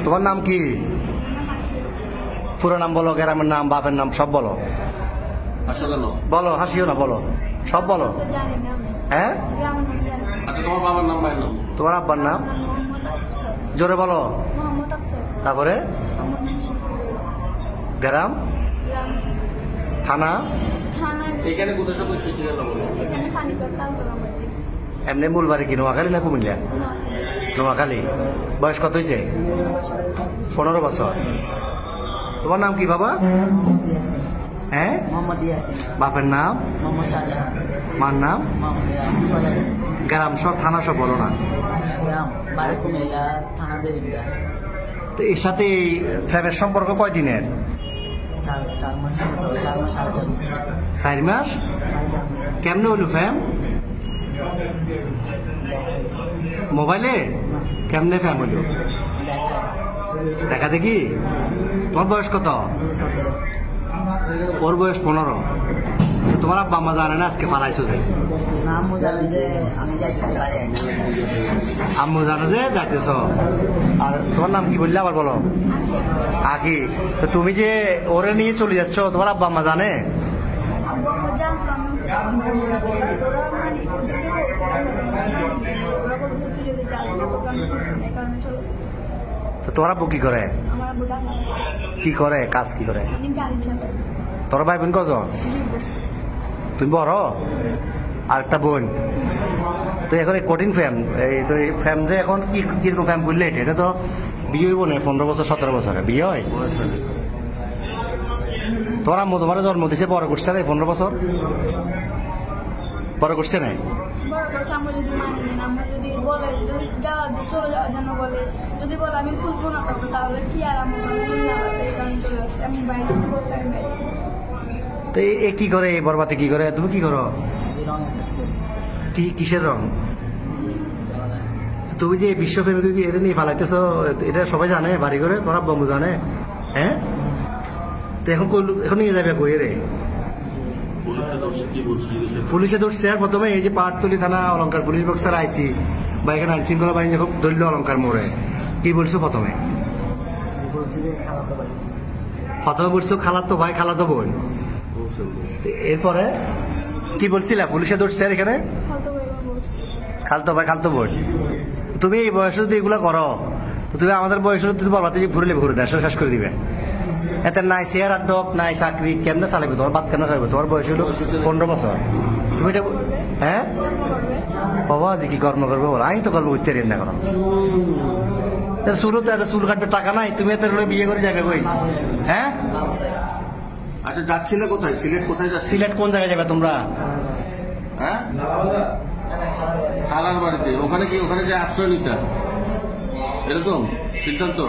তোমার নাম কি? পুরো নাম বলো, গ্রামের নাম, বাপের নাম সব বলো। বলো, হাসিও না, বলো, সব বলো। হ্যাঁ, তোমার বাবার নাম, মায়ের নাম, তোমার আব্বার নাম জোরে বলো। তারপরে গ্রাম, থানা, এখানে কোথায় থাকবে সেই ঠিকানা বলো। এমনি মূল বাড়ি কি নোয়াখালী না কুমিল্লা? নোয়াখালী। বয়স কত হয়েছে? 15 বছর। তোমার নাম কি বাবা? হ্যাঁ, বাপের নাম, মার নাম, গ্রাম সব, থানা সব বলো না। তো এর সাথে ফ্রেমের সম্পর্ক কয়দিনের? 4 মাস। কেমনে হলো ফ্যাম? মোবাইলে? কেমনে ফ্যাম হলো? দেখা দেখি। তোমার বয়স কত? ওর বয়স 15। তোমার আব্বা আম্মা জানে না আজকে পালাইছো যে? আম্মু জানে যে যাইতেছ। আর তোমার নাম কি বললে আবার বলো? আকি। তো তুমি যে ওরে নিয়ে চলে যাচ্ছ, তোমার আব্বা আম্মা জানে? তো তোমার আব্বু কি করে? কি করে, কাজ কি করে? তোর ভাই বোন কজন? তুমি বড়? আর একটা বোন। তো এখন এই কঠিন ফ্যাম, এই তো এই ফ্যাম যে এখন কিরকম ফ্যাম বললে এটা তো বিয়ে হইব না 15 বছর 17 বছরে বিয়ে হয়। তোমার আম্মু তোমার জন্ম দিছে, বড় করছে না 15 বছর? বড় করছে না? তো এ কি করে, বরবাতে কি করে? তুমি কি করো? কিসের রং? তুমি যে বিশ্ব ফেমিকে এটা নিয়ে ফালাইতেছ, এটা সবাই জানে বাড়ি করে? তোমার আব্বু জানে? হ্যাঁ, তো এখন নিয়ে যাবে কই রে? পুলিশে ধরছে। আর প্রথমে এই যে পাটতলি থানা অলঙ্কার পুলিশ বক্সার আইসি বা এখানে আইন শৃঙ্খলা বাহিনী যখন ধরল অলঙ্কার মোড়ে, কি বলছো প্রথমে? বলছো খালাতো ভাই, খালাতো বোন। এরপরে কি বলছিলা? পুলিশে ধরছে আর এখানে খালতো ভাই, খালতো বোন। তুমি এই বয়সে যদি এগুলো করো, তো তুমি আমাদের বয়সে যদি বলবাতে যে ঘুরলে ঘুরে দেশ শেষ করে দিবে। এতে নাই চেয়ার আর ডক, নাই চাকরি, কেমনে চালাবে? তোমার বাদ কেন খাইবে? তোমার বয়স হলো 15 বছর। তুমি এটা হ্যাঁ বাবা যে কি কর্ম করবো? আমি তো করবো উঠতে না করো। চুল কাটবে টাকা নাই, তুমি এত বিয়ে করে যাবে কই? হ্যাঁ, আচ্ছা যাচ্ছিলে কোথায়? সিলেট কোথায় যাচ্ছ? সিলেট কোন জায়গায় যাবে তোমরা? হ্যাঁ, খালার বাড়িতে। ওখানে কি, ওখানে যে আশ্রয় নিতা এরকম সিদ্ধান্ত?